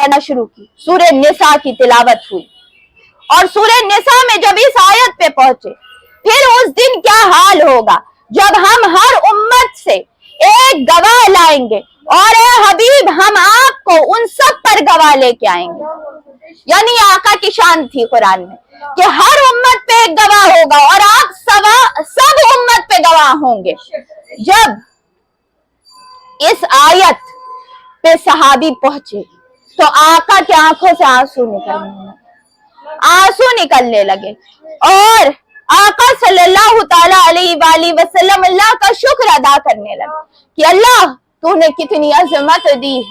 पढ़ना शुरू की, सूरह निसा की तिलावत हुई। और सूरह निसा में जब इस आयत पे पहुंचे, फिर उस दिन क्या हाल होगा जब हम हर उम्मत से एक गवाह लाएंगे और ए हबीब हम आपको उन सब पर गवाह लेके आएंगे। यानी आका की शान थी कुरान में कि हर उम्मत पे एक गवाह होगा और आप सब उम्मत पे गवाह होंगे। जब इस आयत पे सहाबी पहुंचे तो आका की आंखों से आंसू निकलने लगे और आका सल्लल्लाहु ताला अलैहि वसल्लम अल्लाह का शुक्र अदा करने लगे कि अल्लाह तूने कितनी अजमत दी है,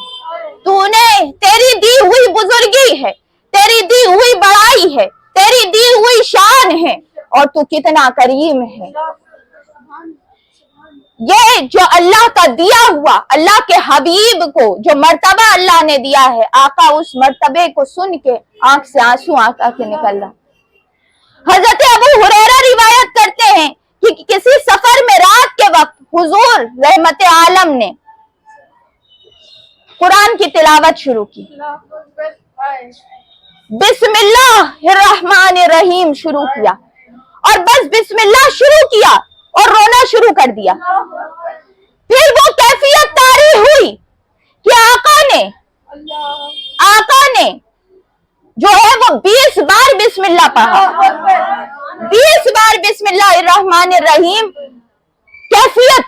तूने तेरी दी हुई बुजुर्गी है, तेरी दी हुई बड़ाई है, तेरी दी हुई शान है और तू कितना करीम है। ये जो अल्लाह का दिया हुआ, अल्लाह के हबीब को जो मर्तबा अल्लाह ने दिया है, आका उस मर्तबे को सुन के आंख से आंसू आका के निकल रहा। हजरत अबू हुरैरा रिवायत करते हैं कि किसी सफर में रात के वक्त हुजूर रहमत आलम ने कुरान की तिलावत शुरू की, बिस्मिल्लाहिर्रहमानिर्रहीम शुरू किया और बस बिस्मिल्लाह शुरू किया और रोना शुरू कर दिया। फिर वो कैफियत तारी हुई कि आका ने जो है वो 20 बार बिस्मिल्लाह पढ़ा, 20 बार बिस्मिल्लाहिर्रहमानिर्रहीम। कैफियत,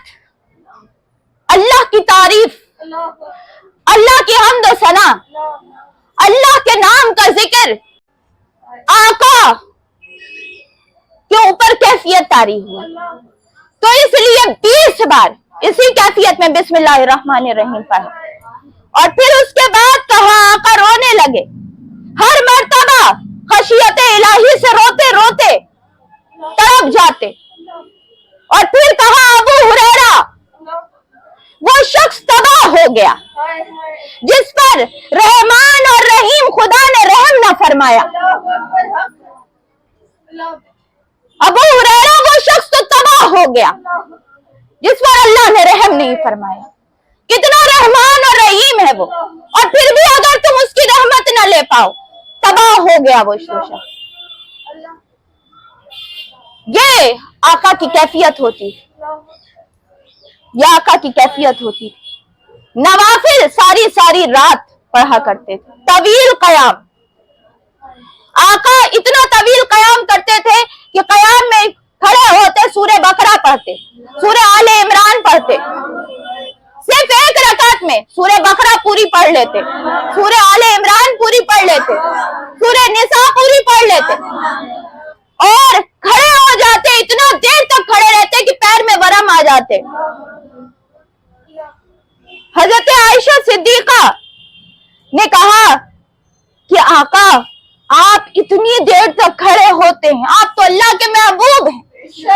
अल्लाह की तारीफ, अल्लाह की हम्द व सना, अल्लाह के नाम का जिक्र, आका के ऊपर कैफियत तारी हुआ। तो इसलिए 20 बार इसी कैफियत में बिस्मिल्लाहिर्रहमानिर्रहीम पढ़ा और फिर उसके बाद कहा, आका रोने लगे। हर मर्तबा खशियत इलाही से रोते रोते तड़प जाते और फिर कहा, अबू हुरैरा वो शख्स तबाह हो गया जिस पर रहमान और रहीम खुदा ने रहम न फरमाया। अबू हुरैरा वो शख्स तो तबाह हो गया जिस पर अल्लाह ने रहम नहीं फरमाया। कितना रहमान और रहीम है वो, और फिर भी अगर तुम उसकी रहमत न ले पाओ, तबाह हो गया वो शख्स। ये आका की कैफियत होती, ये आका की कैफियत होती। नवाफिल सारी सारी रात पढ़ा करते थे, तवील कयाम। आका इतना तवील कयाम करते थे कि कयाम में खड़े होते सूरह बकरा पढ़ते, सूरह आले इमरान पढ़ते, सिर्फ एक रकात में सूरह बकरा पूरी पढ़ लेते, सूरह आले इमरान पूरी पढ़ लेते, सूरह निसा पूरी पढ़ लेते और खड़े हो जाते। इतना देर तक खड़े रहते कि पैर में वरम आ जाते। हजरत आयशा सिद्दीका ने कहा कि आका आप इतनी देर तक खड़े होते हैं, आप तो अल्लाह के महबूब हैं,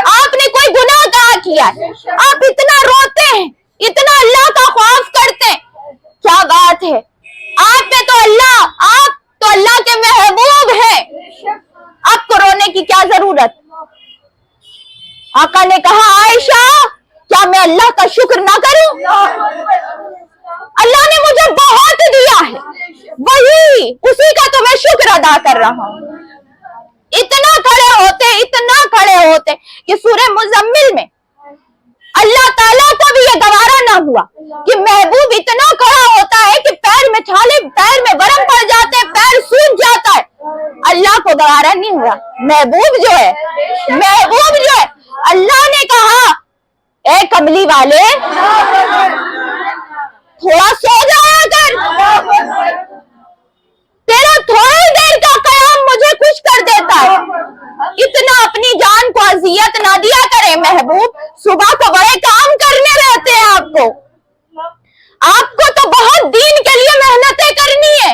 आपने कोई गुनाह कहाँ किया है, आप इतना रोते हैं, इतना अल्लाह का खौफ करते हैं, क्या बात है, आप तो अल्लाह के महबूब हैं, आपको रोने की क्या जरूरत। आका ने कहा, आयशा क्या मैं अल्लाह का शुक्र ना करूं? अल्लाह ने मुझे बहुत दिया है, वही उसी का तो मैं शुक्र अदा कर रहा हूं। इतना खड़े होते कि सूरह मुज़म्मिल में अल्लाह ताला को भी ये गवारा ना हुआ कि महबूब इतना खड़ा होता है कि पैर में छाले, पैर में वरम पड़ जाते हैं, पैर सूज जाता है। अल्लाह को गवारा नहीं हुआ। महबूब जो है अल्लाह ने कहा, ए कमली वाले थोड़ा सो जाया कर, तेरा थोड़ी देर का कयाम मुझे खुश कर देता है। इतना अपनी जान को अजियत ना दिया करे महबूब, सुबह को बड़े काम करने रहते हैं आपको तो बहुत दीन के लिए मेहनतें करनी है,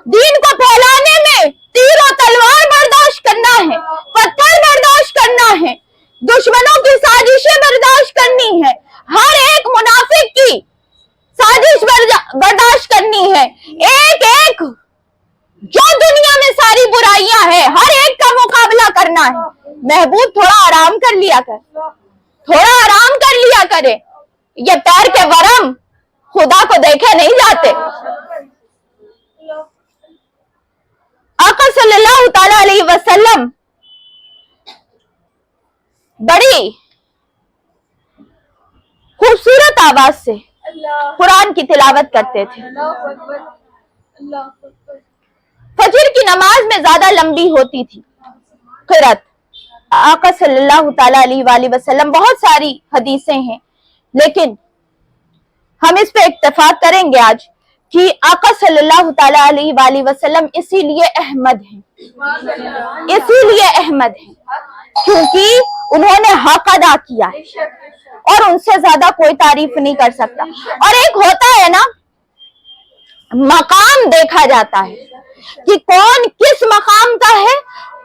दीन को फैलाने में तीर और तलवार बर्दाश्त करना है, पत्थर बर्दाश्त करना है, दुश्मनों की साजिशें बर्दाश्त करनी है, हर एक मुनाफिक की साजिश बर्दाश्त करनी है, एक जो दुनिया में सारी बुराइयां हैं हर एक का मुकाबला करना है। महबूब थोड़ा आराम कर लिया करे। ये पैर के वरम खुदा को देखे नहीं जाते। सल्लल्लाहु ताला अलैहि वसल्लम बड़ी खूबसूरत आवाज से कुरान की तिलावत करते थे। फजर की नमाज में ज्यादा लंबी होती थी क़िरात। आका सल्लल्लाहु ताला अलैहि वसल्लम, बहुत सारी हदीसें हैं, लेकिन हम इस पे इत्तेफाक करेंगे आज कि आका सल्लल्लाहु ताला अलैहि वसल्लम इसीलिए अहमद हैं, इसीलिए अहमद हैं क्योंकि उन्होंने हक अदा किया है और उनसे ज्यादा कोई तारीफ नहीं कर सकता। और एक होता है ना, मकाम देखा जाता है कि कौन किस मकाम का है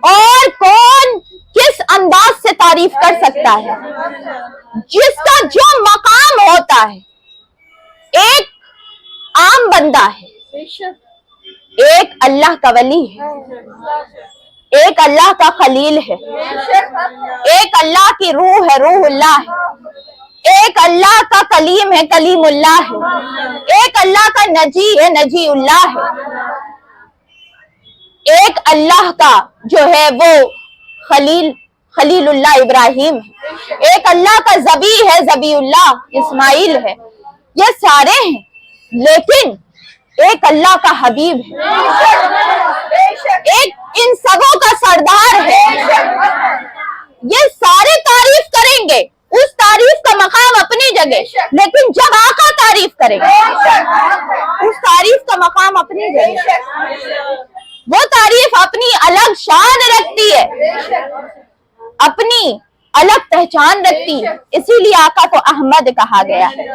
और कौन किस अंदाज से तारीफ कर सकता है। जिसका जो मकाम होता है, एक आम बंदा है, एक अल्लाह का वली है, एक अल्लाह का खलील है, एक अल्लाह की रूह है, रूहुल्लाह है, एक अल्लाह का कलीम है, कलीमुल्लाह है, एक अल्लाह का नजी है, नजीउल्लाह है, एक अल्लाह का जो है वो खलीलुल्लाह इब्राहिम है, एक अल्लाह का ज़बी है, ज़बीउल्लाह इस्माइल है। ये सारे हैं, लेकिन एक अल्लाह का हबीब है, एक इन सबों का सरदार है। ये सारे तारीफ करेंगे, उस तारीफ का मकाम अपनी जगह, लेकिन जब आका तारीफ करेंगे उस तारीफ का मकाम अपनी जगह, वो तारीफ अपनी अलग शान रखती है, अपनी अलग पहचान रखती है। इसीलिए आका को अहमद कहा गया है,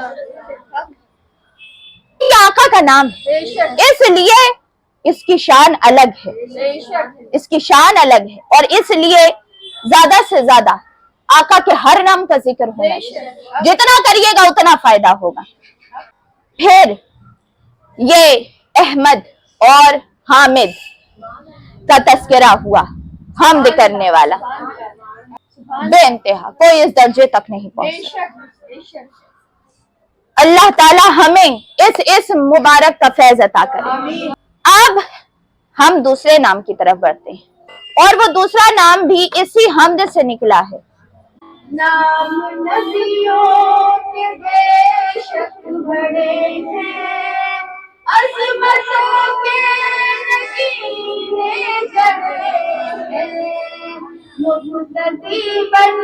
आका का नाम है, इसलिए इसकी शान अलग है, इसकी शान अलग है। और इसलिए ज्यादा से ज्यादा आका के हर नाम का जिक्र होना चाहिए, जितना करिएगा उतना फायदा होगा। फिर ये अहमद और हामिद का तस्करा हुआ, हमद करने वाला, बेइंतहा, कोई इस दर्जे तक नहीं पहुंच सकता। अल्लाह ताला हमें इस मुबारक का फैज अता करे। अब हम दूसरे नाम की तरफ बढ़ते हैं, और वो दूसरा नाम भी इसी हमद से निकला है। नाम नदियों के बेशक बड़े हैं, अज़मतों के नगीने जड़े हैं, मुक़्तदी बन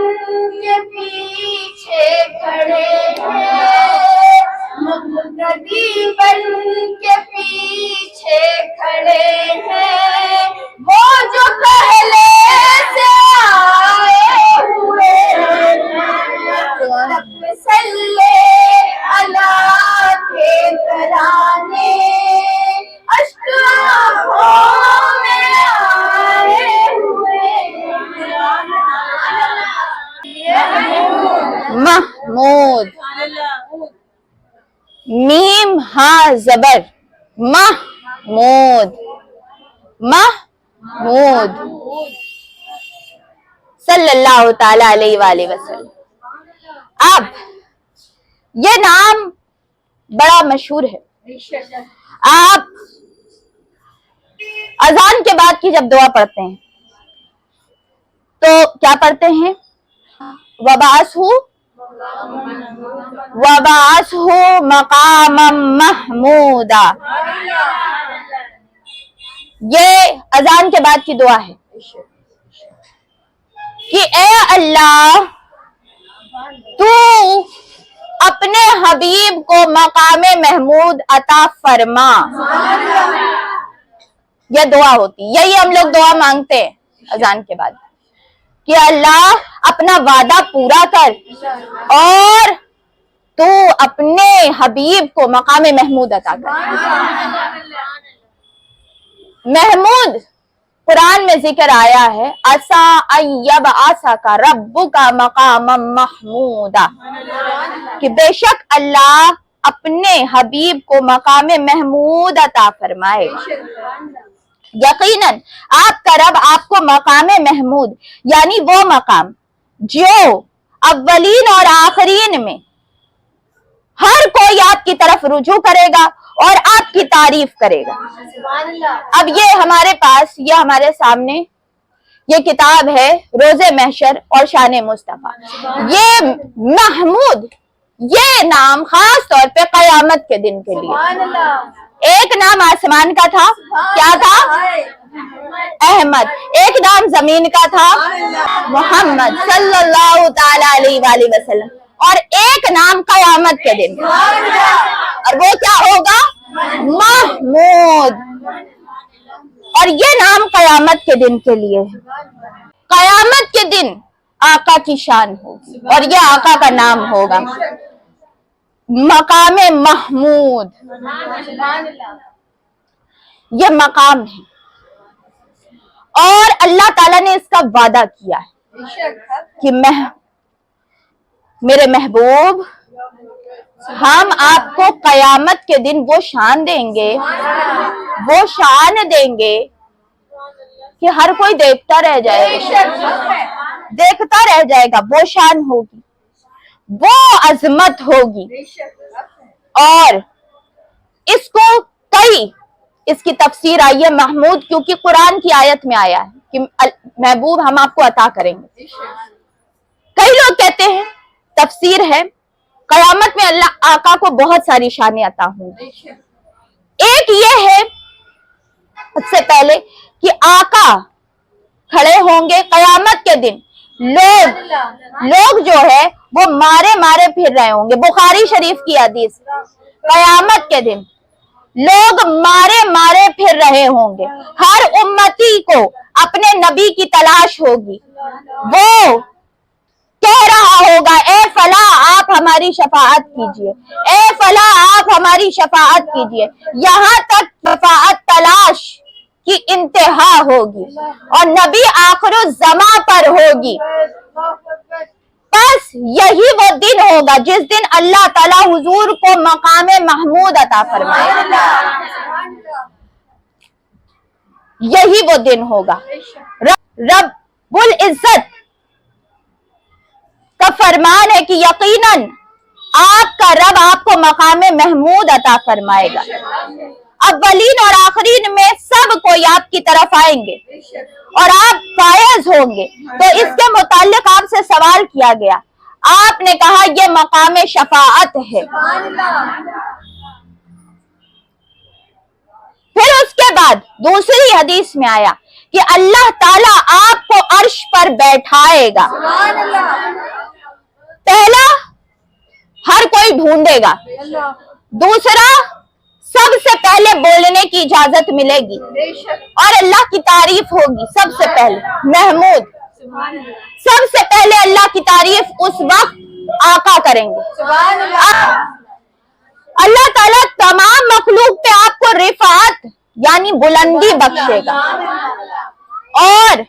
के पीछे खड़े हैं, मुक़्तदी बन के पीछे खड़े हैं, वो जो पहले से आए हुए सल्ले अला के तराने अश्क़ों में आए हुए महमूद, मीम हा जबर, महमूद, महमूद सल्लल्लाहु ताला अलैहि वसल्लम। अब ये नाम बड़ा मशहूर है। आप अजान के बाद की जब दुआ पढ़ते हैं तो क्या पढ़ते हैं? वबासहु मकामम महमूदा। ये अजान के बाद की दुआ है कि ए अल्लाह, तू अपने हबीब को मकामे महमूद अता फरमा। यह दुआ होती, यही हम लोग दुआ मांगते हैं अजान के बाद कि अल्लाह अपना वादा पूरा कर और तू अपने हबीब को मकामे महमूद अता कर। महमूद कुरान में जिक्र आया है, असा अय्यब आसा का रब्बु का मकाम महमूदा, कि बेशक अल्लाह अपने हबीब को मकामे महमूद अता फरमाए। यकीनन आपका रब आपको मकामे महमूद यानी वो मकाम जो अव्वलीन और आखिरीन में हर कोई आपकी तरफ रुजू करेगा और आपकी तारीफ करेगा। अब ये हमारे पास, ये हमारे सामने ये किताब है रोजे महशर और शान मुस्तफा। ये महमूद, ये नाम खास तौर पे कयामत के दिन के लिए। एक नाम आसमान का था, क्या था? अहमद। एक नाम जमीन का था, मोहम्मद सल्लल्लाहु ताला अलैहि वसल्लम। और एक नाम कयामत के दिन, और वो क्या होगा? महमूद। और ये नाम कयामत के दिन के लिए है। कयामत के दिन आका की शान होगी और ये आका का नाम होगा मकामे महमूद। ये मकाम है और अल्लाह ताला ने इसका वादा किया है कि मेरे महबूब, हम आपको कयामत के दिन वो शान देंगे, वो शान देंगे कि हर कोई देखता रह जाएगा, देखता रह जाएगा। वो शान होगी, वो अजमत होगी। और इसको कई, इसकी तफसीर आई है महमूद, क्योंकि कुरान की आयत में आया है कि महबूब हम आपको अता करेंगे। कई लोग कहते हैं, तफसीर है, कयामत में अल्लाह आका को बहुत सारी शानें अता होंगी। एक ये है सबसे पहले कि आका खड़े होंगे कयामत के दिन। लोग जो है वो मारे मारे फिर रहे होंगे। बुखारी शरीफ की हदीस, कयामत के दिन लोग मारे मारे फिर रहे होंगे। हर उम्मती को अपने नबी की तलाश होगी। वो कह रहा होगा, ए फला आप हमारी शफाअत कीजिए, ए फला आप हमारी शफाअत कीजिए। यहाँ तक शफाअत तलाश की इंतहा होगी और नबी आखिरुज़्ज़मा पर होगी। बस यही वो दिन होगा जिस दिन अल्लाह ताला हुजूर को मकामे महमूद अता फरमाएगा। यही वो दिन होगा। रब्बुल इज्जत का फरमान है कि यकीनन आपका रब आपको मकामे महमूद अता फरमाएगा। अव्वलीन और आखिरीन में सब कोई आपकी तरफ आएंगे और आप फायज होंगे। तो इसके मुताल्लिक आपसे सवाल किया गया, आपने कहा यह मकामे शफाअत है। फिर उसके बाद दूसरी हदीस में आया कि अल्लाह ताला आपको अर्श पर बैठाएगा। पहला, हर कोई ढूंढेगा। दूसरा, सबसे पहले बोलने की इजाजत मिलेगी और अल्लाह की तारीफ होगी। सबसे पहले महमूद, सबसे पहले अल्लाह की तारीफ उस वक्त आका करेंगे। अल्लाह ताला तमाम मखलूक पे आपको रिफात यानी बुलंदी बख्शेगा और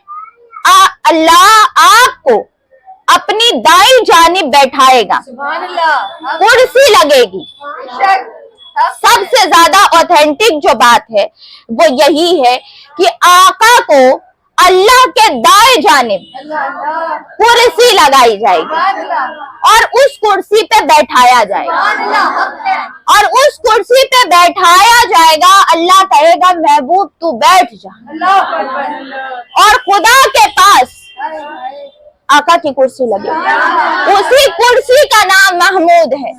अल्लाह आपको अपनी दाई जानिब बैठाएगा। कुर्सी लगेगी। सबसे ज्यादा ऑथेंटिक जो बात है वो यही है कि आका को अल्लाह के दाएं जानिब कुर्सी लगाई जाएगी और उस कुर्सी पे बैठाया जाएगा और उस कुर्सी पे बैठाया जाएगा। अल्लाह कहेगा महबूब तू बैठ जा और खुदा के पास आका की कुर्सी लगेगी। उसी कुर्सी का नाम महमूद है,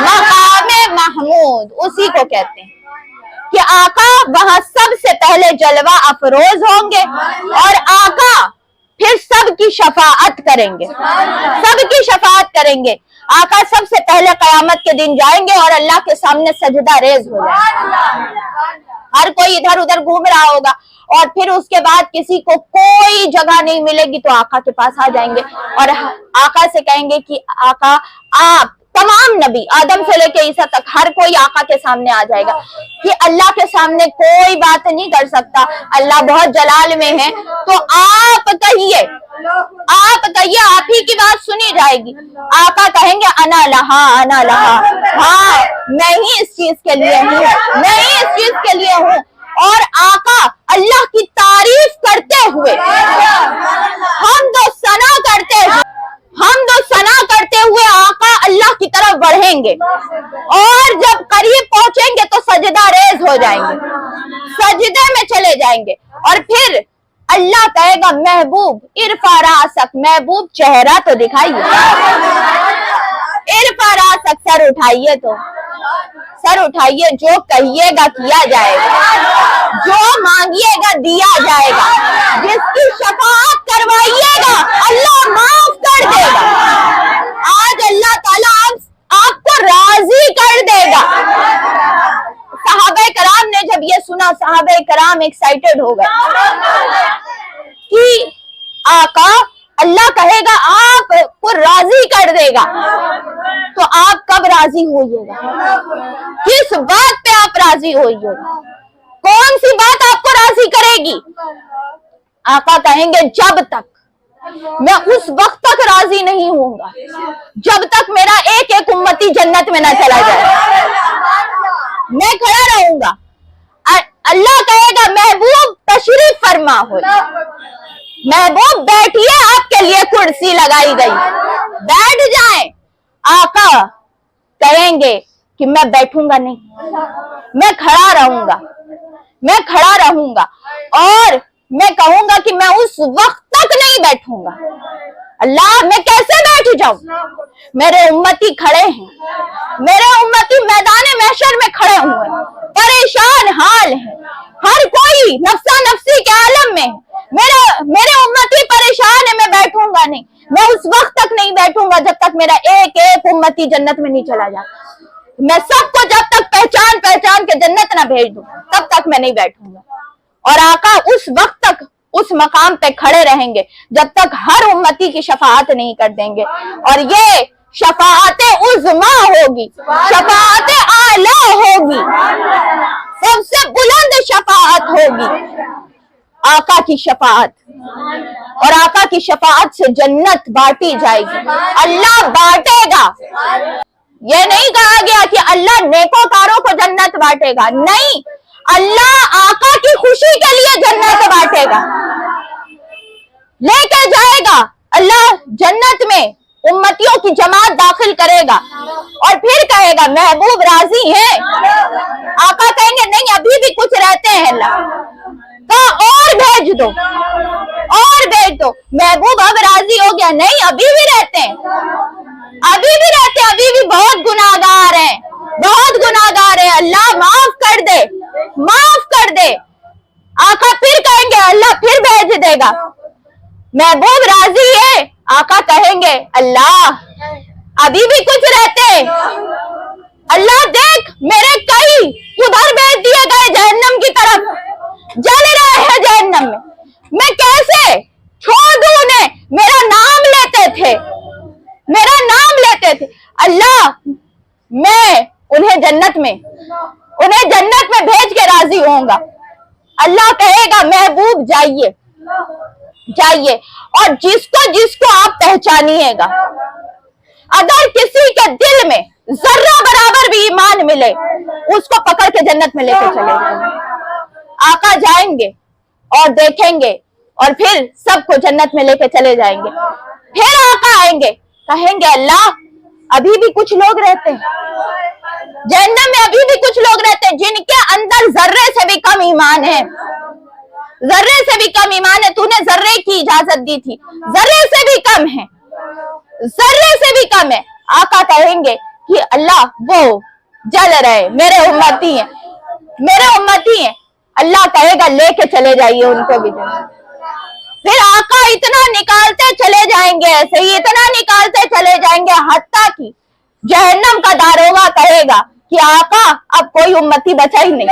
मकामे महमूद उसी को कहते हैं कि आका वहां सबसे पहले जलवा अफरोज होंगे और आका फिर सबकी शफाअत करेंगे, सबकी शफाअत करेंगे। आका सबसे पहले कयामत के दिन जाएंगे और अल्लाह के सामने सजदा रेज हो जाएगा। हर कोई इधर उधर घूम रहा होगा और फिर उसके बाद किसी को कोई जगह नहीं मिलेगी तो आका के पास आ जाएंगे और आका से कहेंगे कि आका आप, तमाम नबी आदम से लेके ईसा तक हर कोई आका के सामने आ जाएगा कि अल्लाह के सामने कोई बात नहीं कर सकता, अल्लाह बहुत जलाल में है, तो आप कहिए, आप ही की बात सुनी जाएगी। आका कहेंगे अना लहा, हाँ मैं ही इस चीज के लिए हूँ, मैं ही इस चीज के लिए हूँ। और आका अल्लाह की तारीफ करते हुए, सना करते हुए आका अल्लाह की तरफ बढ़ेंगे और जब करीब पहुंचेंगे तो सजदा रेज हो हो जाएंगे, सजदे में चले जाएंगे। और फिर अल्लाह कहेगा महबूब इरफा रासक, महबूब चेहरा तो दिखाइए, इरफा रासक, सर उठाइए, तो सर उठाइए, जो कहिएगा किया जाएगा, जो मांगिएगा दिया जाएगा, जिसकी शफाअत करवाइएगा अल्लाह माफ कर देगा। आज अल्लाह ताला आपको राजी कर देगा। सहाबे कराम ने जब ये सुना, सहाबे कराम एक्साइटेड हो गए कि आका अल्लाह कहेगा आपको राजी कर देगा, तो आप कब राजी होइएगा? किस बात पे आप राजी होइएगा? कौन सी बात आपको राजी करेगी? आका कहेंगे जब तक मैं उस वक्त तक राजी नहीं होऊंगा जब तक मेरा एक एक उम्मती जन्नत में ना चला जाए, मैं खड़ा रहूंगा। अल्लाह कहेगा महबूब तशरीफ फरमा हो, महबूब बैठिए, आपके लिए कुर्सी लगाई गई, बैठ जाएं। आका कहेंगे कि मैं बैठूंगा नहीं, मैं खड़ा रहूंगा, मैं खड़ा रहूंगा, और मैं कहूंगा कि मैं उस वक्त तक नहीं बैठूंगा। अल्लाह मैं कैसे बैठ जाऊं? मेरे उम्मती खड़े हैं, मेरे उम्मती मैदान महशर में खड़े हुए, परेशान हाल है, हर कोई नफ्सा नफ्सी के आलम में, मेरे उम्मती परेशान है, मैं बैठूंगा नहीं, मैं उस वक्त तक नहीं बैठूंगा जब तक मेरा एक एक उम्मती जन्नत में नहीं चला जाता। मैं सबको जब तक पहचान पहचान के जन्नत ना भेज दूं तब तक मैं नहीं बैठूंगा। और आका उस वक्त तक उस मकाम पे खड़े रहेंगे जब तक हर उम्मती की शफाअत नहीं कर देंगे, और ये शफाअत उज़्मा होगी, शफाअत आला होगी, सबसे बुलंद शफाअत होगी आका की शफाअत। और आका की शफाअत से जन्नत बांटी जाएगी, अल्लाह बांटेगा। ये नहीं कहा गया कि अल्लाह नेकोकारों को जन्नत बांटेगा, नहीं, अल्लाह आका की खुशी के लिए जन्नत बांटेगा, लेके जाएगा। अल्लाह जन्नत में उम्मतियों की जमात दाखिल करेगा और फिर कहेगा महबूब राजी है? आका कहेंगे नहीं, अभी भी कुछ रहते हैं, अल्लाह का और भेज दो, और भेज दो। महबूब अब राजी हो गया, नहीं अभी भी रहते हैं, अभी भी रहते हैं, अभी भी बहुत गुनाहगार हैं, बहुत गुनाहगार हैं, अल्लाह माफ कर दे, माफ कर दे। आका फिर कहेंगे, अल्लाह फिर भेज देगा। महबूब राजी है? आका कहेंगे अल्लाह अभी भी कुछ रहते, अल्लाह देख मेरे कई उधर भेज दिए गए जहन्नम की तरफ, जल रहे हैं जहन्नम में, मैं कैसे छोड़ दूं उन्हें? मेरा नाम लेते थे, मेरा नाम लेते थे, अल्लाह मैं उन्हें जन्नत में भेज के राजी होऊंगा। अल्लाह कहेगा महबूब जाइए, जाइए, और जिसको जिसको आप पहचानिएगा, अगर किसी के दिल में जर्रा बराबर भी ईमान मिले उसको पकड़ के जन्नत में लेके चले जाएंगे। आका जाएंगे और देखेंगे और फिर सबको जन्नत में लेके चले जाएंगे। फिर आका आएंगे, कहेंगे अल्लाह अभी भी कुछ लोग रहते हैं जहन्नम में, अभी भी कुछ लोग रहते हैं जिनके अंदर जर्रे से भी कम ईमान है, जर्रे से भी कम ईमान है, तूने जर्रे की इजाजत दी थी, जर्रे से भी कम है, जर्रे से भी कम है। आका कहेंगे कि अल्लाह वो जल रहे, मेरे उम्मती हैं, मेरे उम्मती हैं। अल्लाह कहेगा लेके चले जाइए उनको भी जन्नत। फिर आका इतना निकालते चले जाएंगे, ऐसे ही इतना निकालते चले जाएंगे, हत्ता कि जहन्नम का दारोगा कहेगा कि आका अब कोई उम्मती बचा ही नहीं,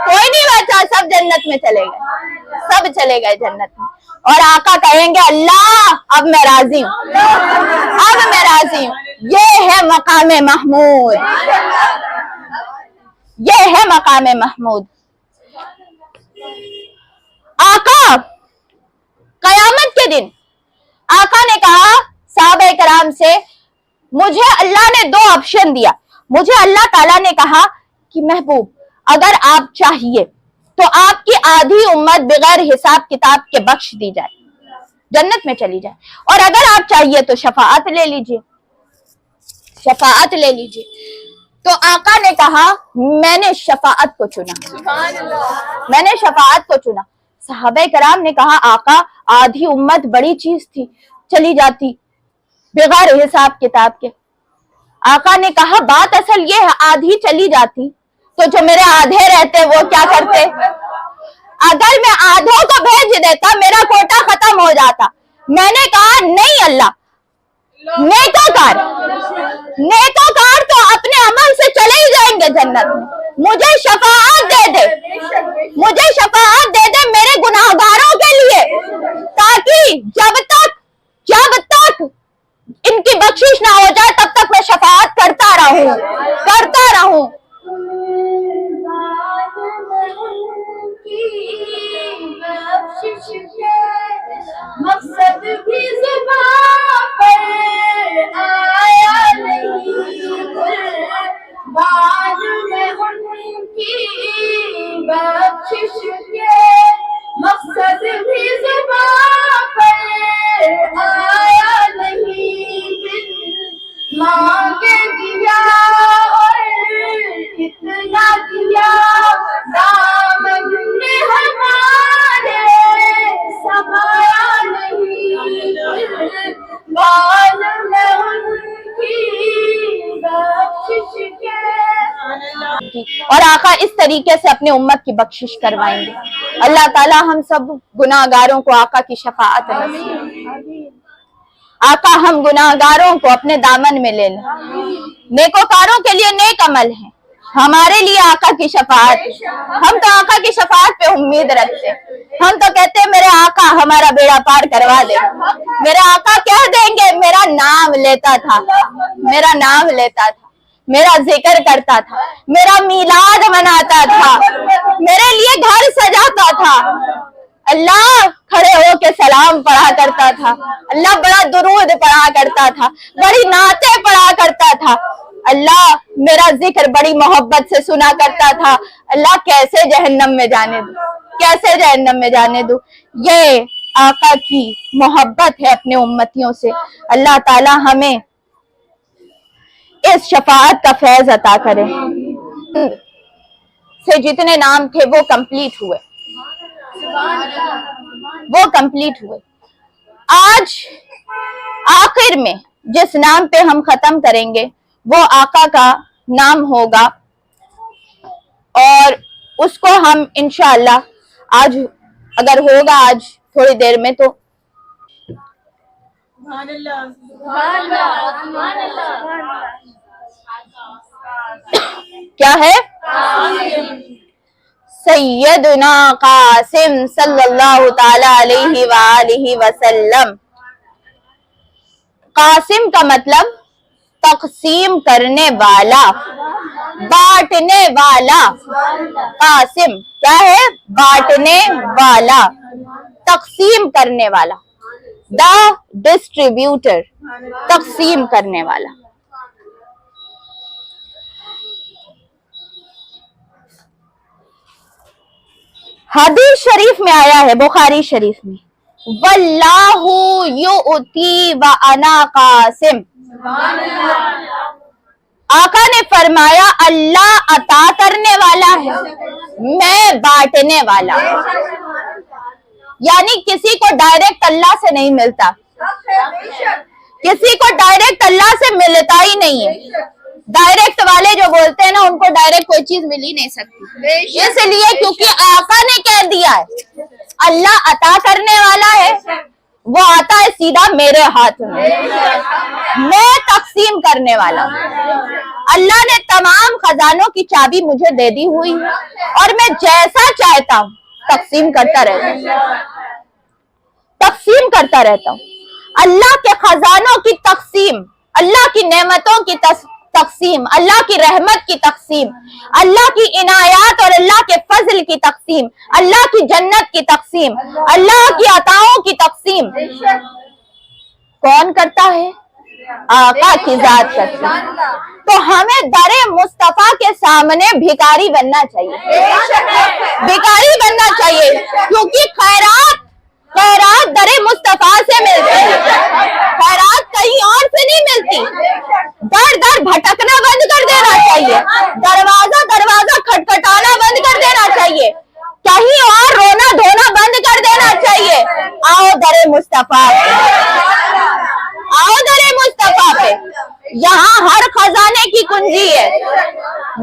कोई नहीं बचा, सब जन्नत में चले गए, सब चले गए जन्नत में। और आका कहेंगे अल्लाह अब मैं राजी हूँ, अब मैं राजी हूँ। ये है मकामे महमूद, ये है मकामे महमूद। आका कयामत के दिन आका ने कहा साहबे कराम से, मुझे अल्लाह ने दो ऑप्शन दिया, मुझे अल्लाह ताला ने कहा कि महबूब अगर आप चाहिए तो आपकी आधी उम्मत बगैर हिसाब किताब के बख्श दी जाए, जन्नत में चली जाए, और अगर आप चाहिए तो शफाअत ले लीजिए, शफाअत ले लीजिए। تو آقا نے کہا میں نے شفاعت کو چنا، میں نے شفاعت کو چنا۔ صحابہ کرام نے کہا آقا آدھی امت بڑی چیز تھی، چلی جاتی بغیر حساب کتاب کے۔ آقا نے کہا بات اصل یہ ہے آدھی چلی جاتی تو جو میرے آدھے رہتے وہ کیا کرتے؟ اگر میں آدھوں کو بھیج دیتا میرا کوٹا ختم ہو جاتا۔ میں نے کہا نہیں اللہ، نیکوکار تو اپنے عمل سے چلے ہی جائیں گے جنت میں، مجھے شفاعت دے دے، مجھے شفاعت دے دے میرے گناہگاروں کے لیے، تاکہ جب تک ان کی بخشش نہ ہو جائے تب تک میں شفاعت کرتا رہوں۔ مقصد بھی زبان پر آیا نہیں، بعد میں ان کی بخشش کے مقصد بھی زبان پر آیا نہیں، مانگے دیا اور کتنا دیا دامن نے ہمارے سمایا نہیں، بال میں ان کی بخشش کے۔ اور آقا اس طریقے سے اپنے امت کی بخشش کروائیں گے۔ اللہ تعالی ہم سب گناہگاروں کو آقا کی شفاعت نصیب، آقا ہم گناہگاروں کو اپنے دامن میں لے لیں۔ نیکوکاروں کے لیے نیک عمل ہے، ہمارے لیے آقا کی شفاعت۔ ہم تو آقا کی شفاعت پہ امید رکھتے ہیں، ہم تو کہتے ہیں میرے آقا ہمارا بیڑا پار کروا دے۔ میرے آقا کہہ دیں گے میرا نام لیتا تھا، میرا ذکر کرتا تھا، میرا میلاد مناتا تھا، میرے لیے گھر سجاتا تھا، اللہ کھڑے ہو کے سلام پڑھا کرتا تھا، اللہ بڑا درود پڑھا کرتا تھا، بڑی نعتیں پڑھا کرتا تھا، اللہ میرا ذکر بڑی محبت سے سنا کرتا تھا۔ اللہ کیسے جہنم میں جانے دوں؟ یہ آقا کی محبت ہے اپنے امتیوں سے۔ اللہ تعالی ہمیں اس شفاعت کا فیض عطا کرے۔ سے جتنے نام تھے وہ کمپلیٹ ہوئے۔ آج آخر میں جس نام پہ ہم ختم کریں گے وہ آقا کا نام ہوگا، اور اس کو ہم انشاءاللہ آج اگر ہوگا آج تھوڑی دیر میں تو کیا ہے؟ سیدنا قاسم صلی اللہ تعالی علیہ وآلہ وسلم۔ قاسم کا مطلب تقسیم کرنے والا، بانٹنے والا۔ قاسم کیا ہے؟ بانٹنے والا، تقسیم کرنے والا، دا ڈسٹریبیوٹر، تقسیم کرنے والا۔ حدیث شریف میں آیا ہے، بخاری شریف میں، واللہ یؤتی وانا قاسم۔ آقا نے فرمایا اللہ عطا کرنے والا ہے، میں بانٹنے والا۔ یعنی کسی کو ڈائریکٹ اللہ سے نہیں ملتا، کسی کو ڈائریکٹ اللہ سے ملتا ہی نہیں ہے۔ ڈائریکٹ والے جو بولتے ہیں نا ان کو ڈائریکٹ کوئی چیز مل ہی نہیں سکتی، اس لیے کیونکہ آقا نے کہہ دیا ہے اللہ عطا کرنے والا ہے، وہ آتا ہے سیدھا میرے ہاتھ میں تقسیم کرنے والا ہوں۔ اللہ نے تمام خزانوں کی چابی مجھے دے دی ہوئی اور میں جیسا چاہتا ہوں تقسیم کرتا رہتا ہوں۔ اللہ کے خزانوں کی تقسیم، اللہ کی نعمتوں کی تقسیم، اللہ کی رحمت کی تقسیم، اللہ کی عنایات اور اللہ کے فضل کی تقسیم، اللہ کی جنت کی تقسیم، اللہ کی عطاؤں کی تقسیم کون کرتا ہے؟ آقا کی ذات کرتی ہے۔ تو ہمیں در مصطفیٰ کے سامنے بھکاری بننا چاہیے، کیونکہ खैरात दरे मुस्तफा से मिलती है, खैरात कहीं और से नहीं मिलती। दर दर भटकना बंद कर देना चाहिए, दरवाजा दरवाजा खटखटाना बंद कर देना चाहिए, कहीं और रोना धोना बंद कर देना चाहिए। आओ दरे मुस्तफा पे, आओ दरे मुस्तफा पे, यहाँ हर खजाने की कुंजी है,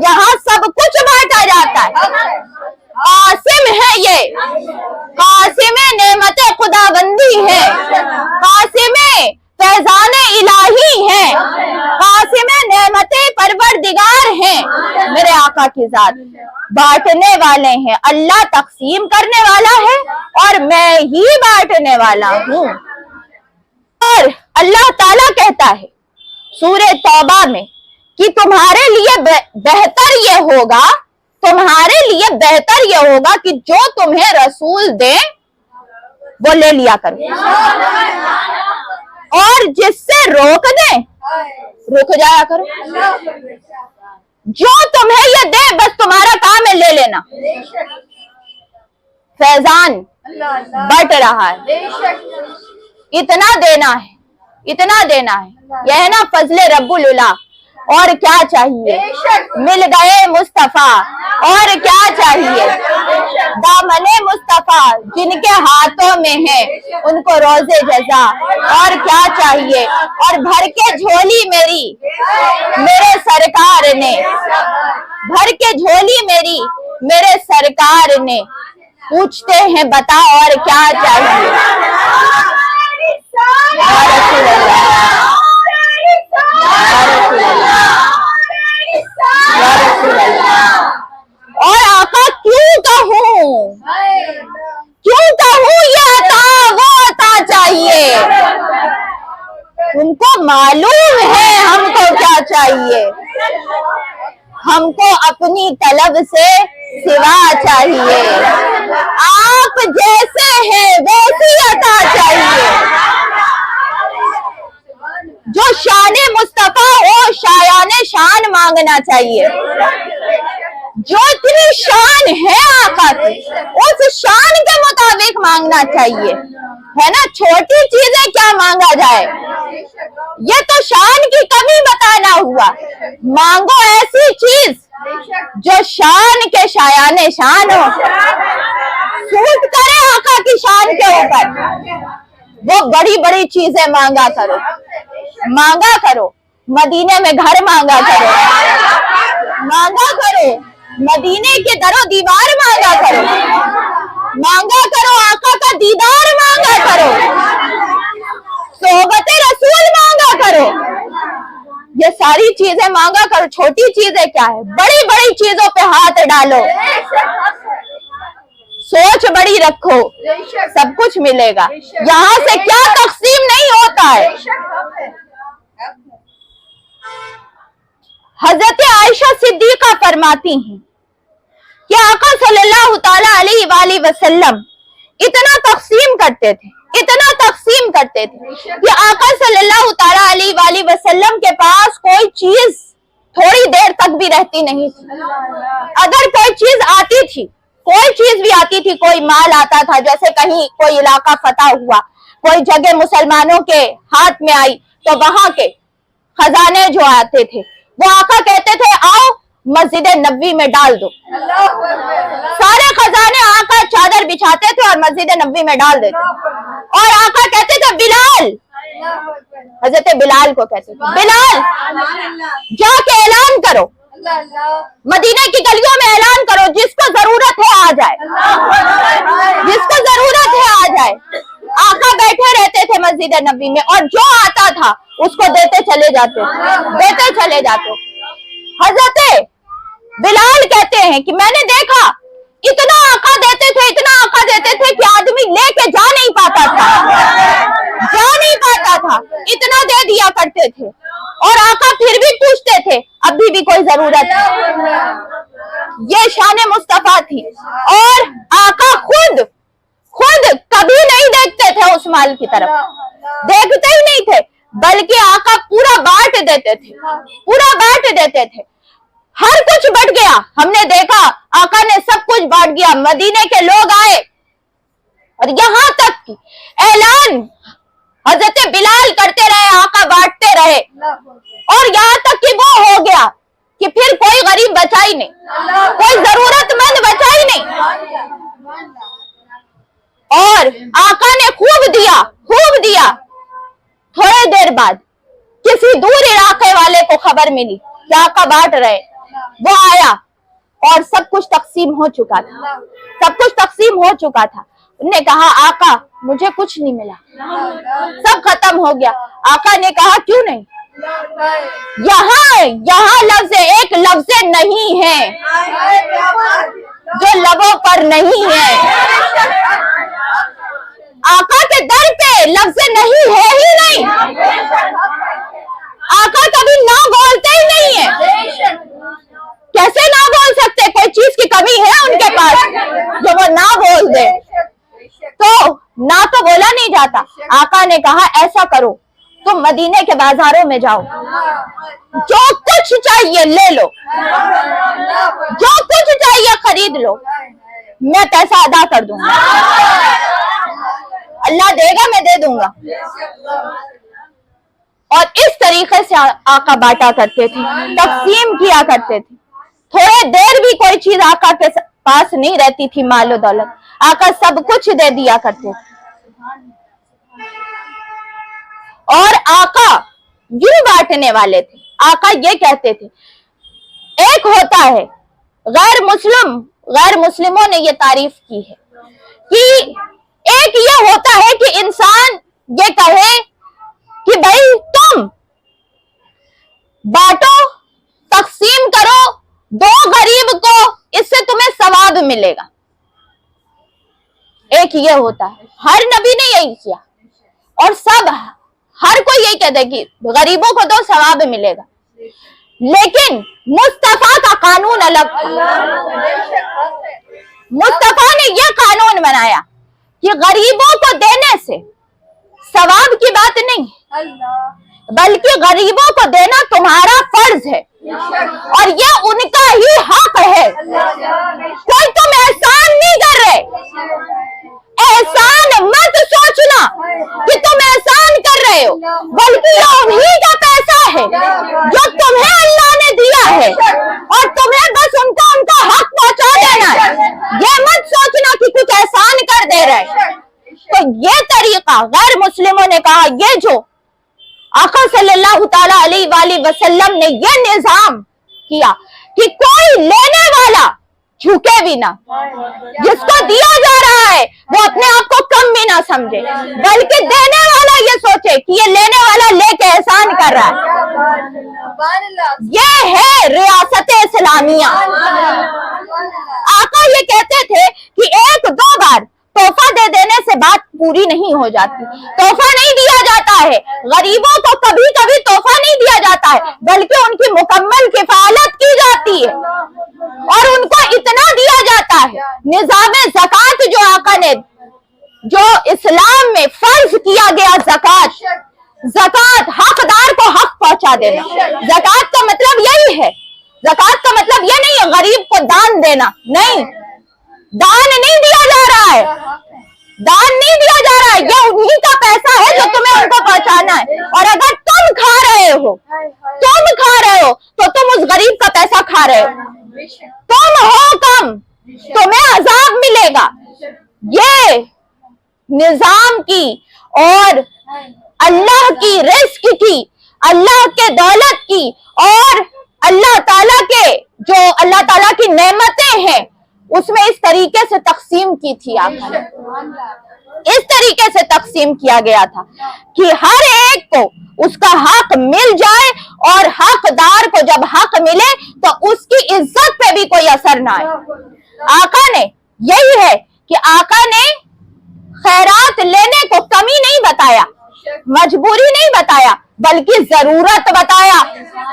यहाँ सब कुछ बांटा जाता है। कासिम है ये, कासिम नेमत खुदाबंदी है, कासिम फैजान इलाही है, कासिम नेमत परवरदिगार है। मेरे आका की जात बांटने वाले हैं, अल्लाह तकसीम करने वाला है और मैं ही बांटने वाला हूँ। और अल्लाह ताला कहता है सूरे तौबा में कि तुम्हारे लिए बेहतर ये होगा, तुम्हारे लिए बेहतर ये होगा कि जो तुम्हें रसूल दे वो ले लिया करो, और जिससे रोक दे रुक जाया करो। जो तुम्हें ये दे बस तुम्हारा काम है ले लेना। फैजान बट रहा है, इतना देना है, इतना देना है, यह है ना फजले रब्बुल उला। और क्या चाहिए, मिल गए मुस्तफा, और क्या चाहिए। दामने मुस्तफा जिनके हाथों में है उनको रोजे जजा, और क्या चाहिए। और भर के झोली मेरी मेरे सरकार ने, भर के झोली मेरी मेरे सरकार ने, पूछते हैं बता और क्या चाहिए। या रसूल अल्लाह, या रसूल अल्लाह। और आका क्यों कहूँ ये अता वो अता चाहिए। तुमको मालूम है हमको क्या चाहिए, हमको अपनी तलब से सिवा चाहिए। आप जैसे हैं वैसी अता चाहिए। जो शाने मुस्तफा हो शायाने शान मांगना चाहिए। जो इतनी शान है आका की उस शान के मुताबिक मांगना चाहिए, है ना। छोटी चीजें क्या मांगा जाए, ये तो शान की कमी बताना हुआ। मांगो ऐसी चीज जो शान के शायाने शान हो, सूट करे आका की शान के ऊपर। वो बड़ी बड़ी चीजें मांगा करो, मांगा करो। मदीने में घर मांगा करो, मांगा करो। मदीने के दरो दीवार मांगा करो, मांगा करो। आका का दीदार मांगा करो, सोहबत रसूल मांगा करो। ये सारी चीजें मांगा करो। छोटी चीजें क्या है, बड़ी बड़ी चीजों पे हाथ डालो, सोच बड़ी रखो, सब कुछ मिलेगा। यहाँ से क्या तकसीम नहीं होता है। हजरत आयशा सिद्दीका फरमाती हैं कि आका सल्लल्लाहु ताला अलैहि वसल्लम इतना तकसीम करते थे, इतना तकसीम करते थे कि आका सल्लल्लाहु ताला अलैहि वसल्लम के पास कोई चीज थोड़ी देर तक भी रहती नहीं थी। अगर कोई चीज आती थी, कोई चीज भी आती थी, कोई माल आता था, जैसे कहीं कोई इलाका फतह हुआ, कोई जगह मुसलमानों के हाथ में आई, तो वहां के खजाने जो आते थे वो आका कहते थे आओ मस्जिद नबवी में डाल दो। सारे खजाने आका चादर बिछाते थे और मस्जिद नबवी में डाल देते। और आका कहते थे बिलाल, हजरत बिलाल को कहते थे बिलाल जाके ऐलान करो, मदीने की गलियों में ऐलान करो, जिसको जरूरत है आ जाए, जिसको जरूरत है आ जाए। आका बैठे रहते थे मस्जिद नबी में और जो आता था उसको देते चले जाते, देते चले जाते। हजरत बिलाल कहते हैं कि मैंने देखा इतना आका देते थे, इतना आका देते थे कि आदमी लेके जा नहीं पाता था, जा नहीं पाता था, इतना दे दिया करते थे। और आका फिर भी पूछते थे अभी भी कोई जरूरत है। ये शान मुस्तफा थी। और आका खुद कभी नहीं देखते थे उस माल की तरफ, देखते ही नहीं थे, बल्कि आका पूरा बांट देते थे, पूरा बांट देते थे। हर कुछ बट गया, हमने देखा आका ने सब कुछ बांट दिया। मदीने के लोग आए اور یہاں تک کہ اعلان حضرت بلال کرتے رہے, آقا بانٹتے رہے, اور یہاں تک کہ وہ ہو گیا کہ پھر کوئی غریب بچا ہی نہیں, کوئی ضرورت مند بچا ہی نہیں. اور آقا نے خوب دیا. تھوڑے دیر بعد کسی دور علاقے والے کو خبر ملی کہ آقا بانٹ رہے. وہ آیا اور سب کچھ تقسیم ہو چکا تھا. انہوں نے کہا آقا مجھے کچھ نہیں ملا, سب ختم ہو گیا. آقا نے کہا کیوں نہیں؟ یہاں لفظ ایک لفظ نہیں ہے جو لبوں پر نہیں ہے. آقا کے در پہ لفظ نہیں ہے ہی نہیں. آقا کبھی نہ بولتے ہی نہیں ہے. کیسے نہ بول سکتے؟ کوئی چیز کی کمی ہے ان کے پاس جو وہ نہ بول دے؟ تو نہ تو بولا نہیں جاتا. آقا نے کہا ایسا کرو, تم مدینے کے بازاروں میں جاؤ, جو کچھ چاہیے لے لو, جو کچھ چاہیے خرید لو, میں پیسہ ادا کر دوں گا. اللہ دے گا, میں دے دوں گا. اور اس طریقے سے آقا بانٹا کرتے تھے, تقسیم کیا کرتے تھے. تھوڑے دیر بھی کوئی چیز آقا کے پاس نہیں رہتی تھی, مال و دولت, آقا سب کچھ دے دیا کرتے تھے. اور آقا یوں بانٹنے والے تھے. آقا یہ کہتے تھے, ایک ہوتا ہے غیر مسلموں نے یہ تعریف کی ہے کہ ایک یہ ہوتا ہے کہ انسان یہ کہے کہ بھائی تم بانٹو, تقسیم کرو, دو غریب کو, اس سے تمہیں ثواب ملے گا. ایک یہ ہوتا ہے, ہر نبی نے یہی کیا, اور ہر کوئی یہی کہتا ہے کہ غریبوں کو دو, ثواب ملے گا. لیکن مصطفیٰ کا قانون الگ تھا. مصطفیٰ نے یہ قانون بنایا کہ غریبوں کو دینے سے ثواب کی بات نہیں, بلکہ غریبوں کو دینا تمہارا فرض ہے, اور یہ ان کا ہی حق ہے. کوئی تم احسان نہیں کر رہے. احسان مت سوچنا کہ تم احسان کر رہے ہو, بلکہ یہ انہی کا پیسہ ہے جو تمہیں اللہ نے دیا ہے, اور تمہیں بس ان کا حق پہنچا دینا ہے. یہ مت سوچنا کہ کچھ احسان کر دے رہے. تو یہ طریقہ غیر مسلموں نے کہا, یہ جو آقا صلی اللہ تعالی علیہ وآلہ وسلم نے یہ نظام کیا کہ کوئی لینے والا جھکے بھی نہ, جس کو دیا جا رہا ہے وہ اپنے آپ کو کم بھی نہ سمجھے, بلکہ دینے والا یہ سوچے کہ یہ لینے والا لے کے احسان کر رہا ہے. یہ ہے ریاست اسلامیہ. آقا یہ کہتے تھے کہ ایک دو بار تحفہ دے دینے سے بات پوری نہیں ہو جاتی. تحفہ نہیں دیا جاتا ہے, غریبوں کو کبھی کبھی تحفہ نہیں دیا جاتا ہے, بلکہ ان کی مکمل کفالت کی جاتی ہے, اور ان کو اتنا دیا جاتا ہے. نظام زکوٰۃ جو آقا نے, جو اسلام میں فرض کیا گیا, زکوٰۃ حقدار کو حق پہنچا دینا. زکوٰۃ کا مطلب یہی ہے. زکوٰۃ کا مطلب یہ نہیں ہے غریب کو دان دینا, نہیں, دان نہیں دیا جا رہا ہے, دان نہیں دیا جا رہا ہے. یہ انہی کا پیسہ ہے جو تمہیں ان کو پہنچانا ہے. اور اگر تم کھا رہے ہو تو تم اس غریب کا پیسہ کھا رہے ہو. تم ہو کم, تمہیں عذاب ملے گا. یہ نظام کی اور اللہ کی رزق کی, اللہ کے دولت کی, اور اللہ تعالیٰ کے جو اللہ تعالیٰ کی نعمتیں ہیں, اس میں اس طریقے سے تقسیم کی تھی. آقا نے اس طریقے سے تقسیم کیا گیا تھا کہ ہر ایک کو اس کا حق مل جائے, اور حقدار کو جب حق ملے تو اس کی عزت پہ بھی کوئی اثر نہ آئے. آقا نے یہی ہے کہ آقا نے خیرات لینے کو کمی نہیں بتایا, مجبوری نہیں بتایا, بلکہ ضرورت بتایا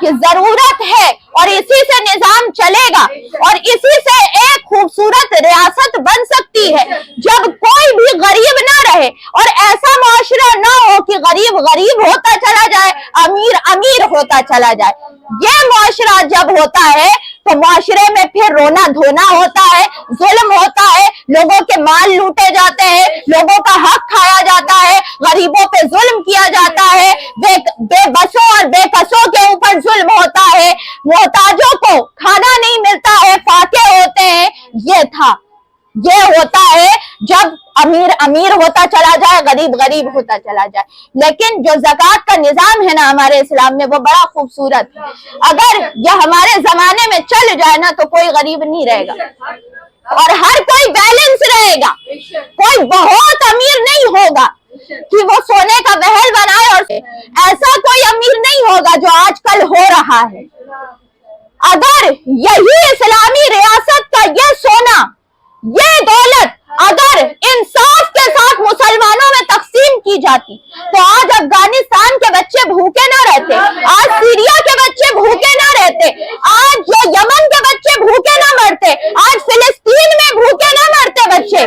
کہ ضرورت ہے, اور اسی سے نظام چلے گا, اور اسی سے ایک خوبصورت ریاست بن سکتی ہے جب کوئی بھی غریب نہ رہے, اور ایسا معاشرہ نہ ہو کہ غریب غریب ہوتا چلا جائے, امیر امیر ہوتا چلا جائے. یہ معاشرہ جب ہوتا ہے تو معاشرے میں پھر رونا دھونا ہوتا ہے, ظلم ہوتا ہے, لوگوں کے مال لوٹے جاتے ہیں, لوگوں کا حق کھایا جاتا ہے, غریبوں پہ ظلم کیا جاتا ہے, بے بسوں اور بے کسوں کے اوپر ظلم ہوتا ہے, محتاجوں کو کھانا نہیں ملتا ہے, فاقے ہوتے ہیں. یہ ہوتا ہے جب امیر امیر ہوتا چلا جائے, غریب غریب ہوتا چلا جائے. لیکن جو زکوٰۃ کا نظام ہے نا ہمارے اسلام میں, وہ بڑا خوبصورت ہے. اگر یہ ہمارے زمانے میں چل جائے نا تو کوئی غریب نہیں رہے گا, اور ہر کوئی بیلنس رہے گا. کوئی بہت امیر نہیں ہوگا کہ وہ سونے کا محل بنائے, اور ایسا کوئی امیر نہیں ہوگا جو آج کل ہو رہا ہے. اگر یہی اسلامی ریاست کا یہ سونا, یہ دولت اگر انصاف کے ساتھ مسلمانوں میں تقسیم کی جاتی تو آج افغانستان کے بچے بھوکے نہ رہتے, آج سیریا کے بچے بھوکے نہ رہتے, آج جو یمن کے بچے بھوکے نہ مرتے, آج فلسطین میں بھوکے نہ مرتے بچے.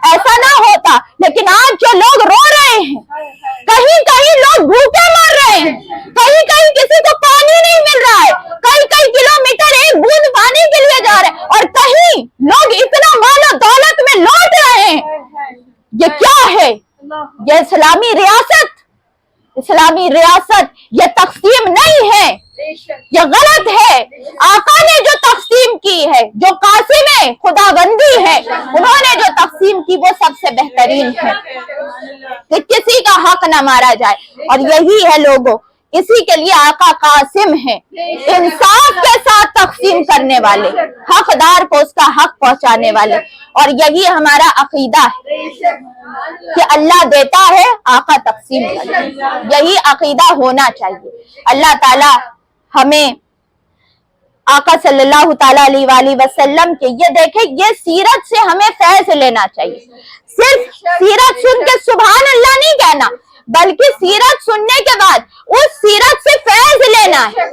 ایسا نہ ہوتا. لیکن آج جو لوگ رو رہے ہیں, کہیں کہیں لوگ بھوکے مر رہے ہیں, کہیں کہیں کسی کو پانی نہیں مل رہا ہے, کئی کئی کلومیٹر ایک بوند پانی کے لیے جا رہے ہیں, اور کہیں لوگ اتنا مال و دولت میں لوٹ رہے ہیں. یہ کیا ہے؟ یہ اسلامی ریاست, اسلامی ریاست یہ تقسیم نہیں ہے, یہ غلط ہے. آقا نے جو تقسیم کی ہے, جو قاسم خداوندی ہے, انہوں نے جو تقسیم کی وہ سب سے بہترین ہے کہ کسی کا حق نہ مارا جائے. اور یہی ہے لوگوں, اسی کے لیے آقا قاسم ہے, انصاف کے ساتھ تقسیم کرنے والے, حقدار کو اس کا حق پہنچانے والے. اور یہی ہمارا عقیدہ ہے کہ اللہ دیتا ہے, آقا تقسیم کرتا ہے. یہی عقیدہ ہونا چاہیے. اللہ تعالی ہمیں آقا صلی اللہ تعالیٰ علیہ وآلہ وسلم کے, یہ دیکھیں, یہ سیرت سے ہمیں فیض لینا چاہیے. صرف سیرت سن کے سبحان اللہ نہیں کہنا, بلکہ سیرت سننے کے بعد اس سیرت سے فیض لینا ہے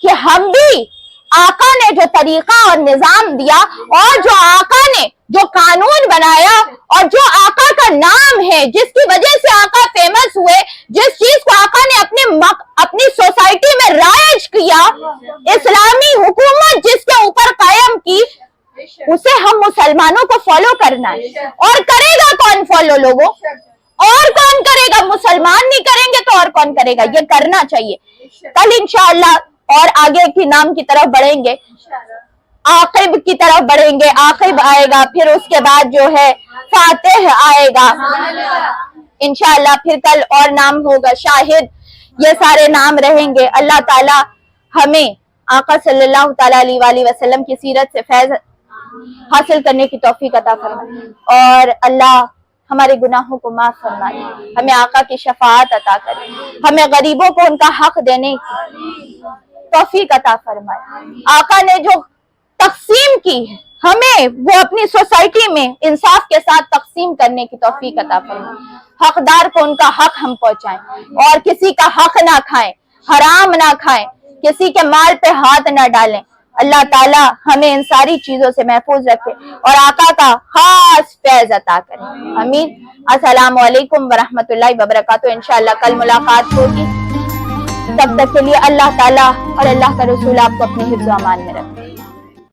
کہ ہم بھی آقا نے جو طریقہ اور نظام دیا, اور جو آقا نے جو قانون بنایا, اور جو آقا کا نام ہے, جس کی وجہ سے آقا فیمس ہوئے, جس چیز کو آقا نے اپنی سوسائٹی میں رائج کیا, اسلامی حکومت جس کے اوپر قائم کی, اسے ہم مسلمانوں کو فالو کرنا ہے. اور کرے گا کون فالو لوگوں؟ اور کون کرے گا؟ مسلمان نہیں کریں گے تو اور کون کرے گا؟ یہ کرنا چاہیے. کل انشاءاللہ اور آگے کی نام کی طرف بڑھیں گے, عاقب کی طرف بڑھیں گے. عاقب آئے گا, پھر اس کے بعد جو ہے فاتح آئے گا انشاءاللہ, پھر کل اور نام ہوگا شاہد. یہ سارے نام رہیں گے. اللہ تعالی ہمیں آقا صلی اللہ تعالیٰ علیہ وآلہ وسلم کی سیرت سے فیض حاصل کرنے کی توفیق عطا فرمائے, اور اللہ ہمارے گناہوں کو معاف فرمائے, ہمیں آقا کی شفاعت عطا کرے, ہمیں غریبوں کو ان کا حق دینے کی توفیق عطا فرمائے. آقا نے جو تقسیم کی ہے, ہمیں وہ اپنی سوسائٹی میں انصاف کے ساتھ تقسیم کرنے کی توفیق عطا فرمائے. حقدار کو ان کا حق ہم پہنچائیں, اور کسی کا حق نہ کھائیں, حرام نہ کھائیں, کسی کے مال پہ ہاتھ نہ ڈالیں. اللہ تعالی ہمیں ان ساری چیزوں سے محفوظ رکھے اور آقا کا خاص فیض عطا کرے. آمین. السلام علیکم ورحمۃ اللہ وبرکاتہ. انشاءاللہ کل ملاقات ہوگی. تب تک کے لیے اللہ تعالی اور اللہ کا رسول آپ کو اپنے حفظ و امان میں رکھے.